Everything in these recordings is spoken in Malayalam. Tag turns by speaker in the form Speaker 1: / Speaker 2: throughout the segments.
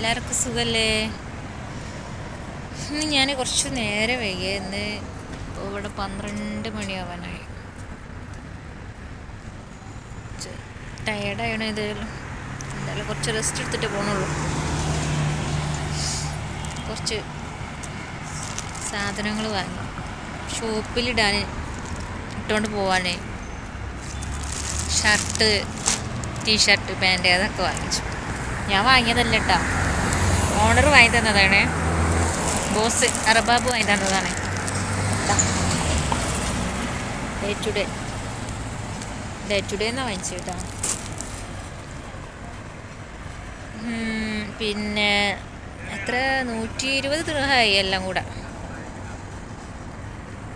Speaker 1: എല്ലാവർക്കും സുഖല്ലേ? ഇന്ന് ഞാൻ കുറച്ച് നേരം വൈകിയ ഇന്ന് ഇവിടെ 12 മണിയാവാനായി. ടയേർഡായാണ്. എന്തായാലും കുറച്ച് റെസ്റ്റ് എടുത്തിട്ട് പോകണുള്ളൂ. കുറച്ച് സാധനങ്ങൾ വാങ്ങി ഷോപ്പിലിടാൻ ഇട്ടുകൊണ്ട് പോവാനേ. ഷർട്ട്, ടീഷർട്ട്, പാൻറ്റ് അതൊക്കെ വാങ്ങിച്ചു. ഞാൻ വാങ്ങിയതല്ല കേട്ടോ, ഓണർ വാങ്ങി തന്നതാണ്. ബോസ് അറബാബു വാങ്ങി തന്നതാണ്. ഡേ ടു ഡേ എന്നാണ് വാങ്ങിച്ചു കേട്ടോ. പിന്നെ എത്ര 120 ദിർഹമായി എല്ലാം കൂടെ,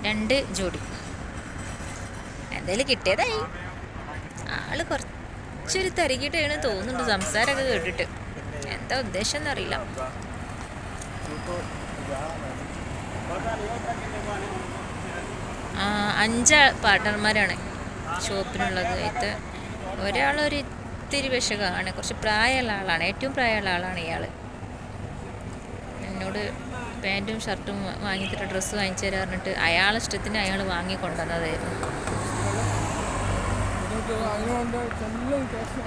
Speaker 1: 2 ജോഡി. എന്തായാലും കിട്ടിയതായി. ആള് കുറച്ചൊരു തരികിട്ടാണ് തോന്നുന്നുണ്ട്, സംസാരമൊക്കെ കേട്ടിട്ട്. എന്താ ഉദ്ദേശം എന്നറിയില്ല. 5 പാർട്ട്ണർമാരാണ് ഷോപ്പിനുള്ളത്. ഇത് ഒരാളൊരു ഇത്തിരി വിഷകമാണ്, കുറച്ച് പ്രായമുള്ള ആളാണ്. ഏറ്റവും പ്രായമുള്ള ആളാണ് ഇയാൾ. എന്നോട് പാൻറ്റും ഷർട്ടും വാങ്ങിത്തിട്ട് ഡ്രസ്സ് വാങ്ങിച്ചു തരാൻ പറഞ്ഞിട്ട് അയാളെ ഇഷ്ടത്തിന് അയാൾ വാങ്ങിക്കൊണ്ടുവന്നതായിരുന്നു.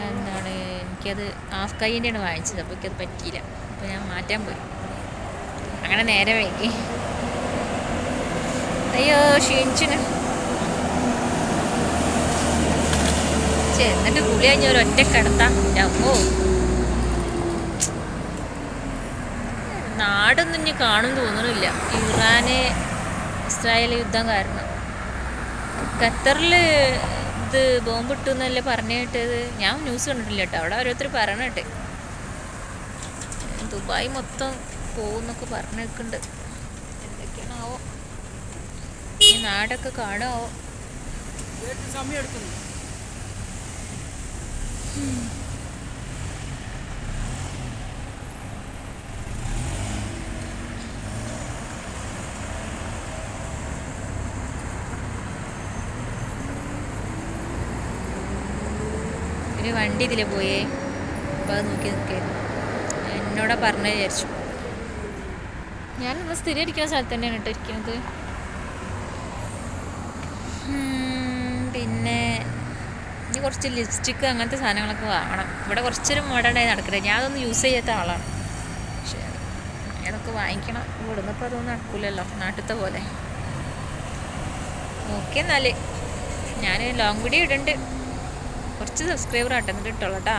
Speaker 1: എന്താണ്, എനിക്കത് ഹാഫ് കൈൻ്റെയാണ് വാങ്ങിച്ചത്. അപ്പോൾ എനിക്കത് പറ്റിയില്ല. അപ്പോൾ ഞാൻ മാറ്റാൻ പോയി. അങ്ങനെ നേരെ വൈകി. അയ്യോ ക്ഷീണിച്ചിന്. എന്നിട്ട് കുളി കഴിഞ്ഞ ഒരു ഒറ്റ കിടത്താം. അമ്മോ, നാടൊന്നും ഇനി കാണും തോന്നുന്നില്ല. ഇറാന് ഇസ്രായേൽ യുദ്ധം കാരണം ഖത്തറിൽ ഇത് ബോംബിട്ടു എന്നല്ലേ പറഞ്ഞിട്ടത്. ഞാൻ ന്യൂസ് കണ്ടിട്ടില്ല കേട്ടോ. അവിടെ ഓരോരുത്തർ പറഞ്ഞിട്ട് ദുബായ് മൊത്തം പോകുന്നൊക്കെ പറഞ്ഞിട്ടുണ്ട്. എന്തൊക്കെയാണാവോ, ഈ നാടൊക്കെ കാണുമോ? സമയം എടുക്കുന്നു. ഒരു വണ്ടി ഇതിലെ പോയേ. അപ്പോൾ അത് നോക്കി നിൽക്കുകയായിരുന്നു. എന്നോടാ പറഞ്ഞു വിചാരിച്ചു. ഞാനിപ്പോൾ സ്ഥിരം ഇരിക്കുന്ന സ്ഥലത്ത് തന്നെയാണ് കേട്ടോ ഇരിക്കുന്നത്. പിന്നെ ഇനി കുറച്ച് ലിപ്സ്റ്റിക്ക് അങ്ങനത്തെ സാധനങ്ങളൊക്കെ വാങ്ങണം. ഇവിടെ കുറച്ചൊരു മോഡേണായി നടക്കട്ടെ. ഞാൻ അതൊന്നും യൂസ് ചെയ്യാത്ത ആളാണ്, പക്ഷേ അതൊക്കെ വാങ്ങിക്കണം. ഇവിടുന്ന് ഇപ്പോൾ അതൊന്നും നടക്കില്ലല്ലോ നാട്ടിലത്തെ പോലെ. ഓക്കെ, എന്നാൽ ഞാൻ ലോങ് വീഡിയോ ഇടുന്നുണ്ട്. കുറച്ച് സബ്സ്ക്രൈബർ ആട്ടെ, എന്നിട്ട് ഇട്ടോളൂ കേട്ടോ.